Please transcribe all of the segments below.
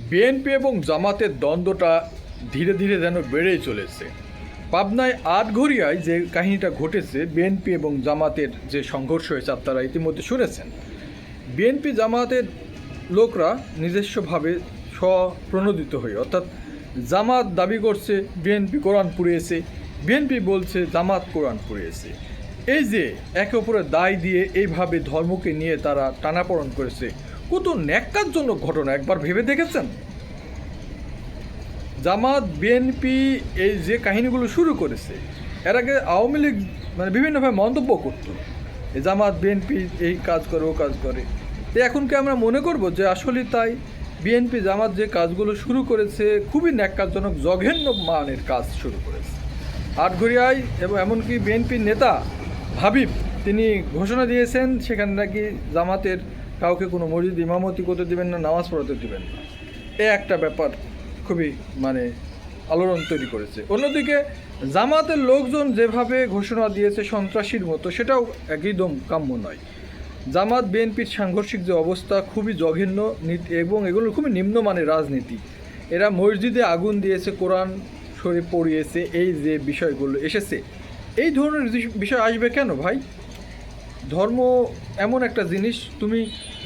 BNP এবং জামাতের দ্বন্দ্বটা ধীরে ধীরে যেন বেড়েই চলেছে। পাবনায় আটঘরিয়ায় যে কাহিনীটা ঘটেছে, বিএনপি এবং জামাতের যে সংঘর্ষ হয়েছে আপনারা ইতিমধ্যে শুনেছেন। বিএনপি জামাতের লোকরা নিজস্বভাবে স্বপ্রণোদিত হয়ে, অর্থাৎ জামাত দাবি করছে বিএনপি কোরআন পুড়িয়েছে, বিএনপি বলছে জামাত কোরআন পুড়িয়েছে। এই যে একে অপরের দায় দিয়ে এইভাবে ধর্মকে নিয়ে তারা টানাপোড়েন করেছে, কত ন্যাক্কারজনক ঘটনা একবার ভেবে দেখেছেন? জামাত বিএনপি এই যে কাহিনীগুলো শুরু করেছে, এর আগে আওয়ামী লীগ বিভিন্নভাবে মন্তব্য করতো জামাত বিএনপি এই কাজ করে ও কাজ করে। তো এখন কি আমরা মনে করব যে আসলে তাই বিএনপি জামাত যে কাজগুলো শুরু করেছে খুবই ন্যাক্কারজনক জঘন্য মানের কাজ শুরু করেছে আটঘরিয়ায়। এবং এমনকি বিএনপির নেতা হাবিব তিনি ঘোষণা দিয়েছেন সেখানে নাকি জামাতের কাউকে কোনো মসজিদ ইমামতি করতে দেবেন না, নামাজ পড়াতে দেবেন না। এ একটা ব্যাপার খুবই আলোড়ন তৈরি করেছে। অন্যদিকে জামাতের লোকজন যেভাবে ঘোষণা দিয়েছে সন্ত্রাসীর মতো, সেটাও একদম কাম্য নয়। জামাত বিএনপির সাংঘর্ষিক যে অবস্থা খুবই জঘন্য এবং এগুলো খুবই নিম্নমানের রাজনীতি। এরা মসজিদে আগুন দিয়েছে, কোরআন শরীফ পড়িয়েছে, এই যে বিষয়গুলো এসেছে, এই ধরনের বিষয় আসবে কেন ভাই? ধর্ম এমন একটা জিনিস, তুমি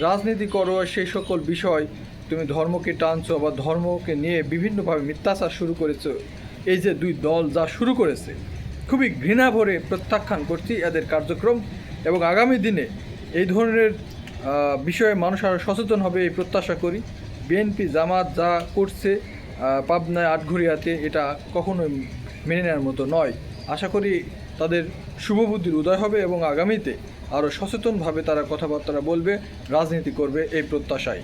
রাজনীতি করো, সেই সকল বিষয় তুমি ধর্মকে টানছো বা ধর্মকে নিয়ে বিভিন্নভাবে মিথ্যাচার শুরু করেছো। এই যে দুই দল যা শুরু করেছে, খুবই ঘৃণা ভরে প্রত্যাখ্যান করছি এদের কার্যক্রম, এবং আগামী দিনে এই ধরনের বিষয়ে মানুষ আরও সচেতন হবে এই প্রত্যাশা করি। বিএনপি জামাত যা করছে পাবনায় আটঘরিয়াতে, এটা কখনোই মেনে নেওয়ার মতো নয়। আশা করি তাদের শুভবুদ্ধির উদয় হবে এবং আগামীতে আরও সচেতনভাবে তারা কথাবার্তা বলবে, রাজনীতি করবে, এই প্রত্যাশায়।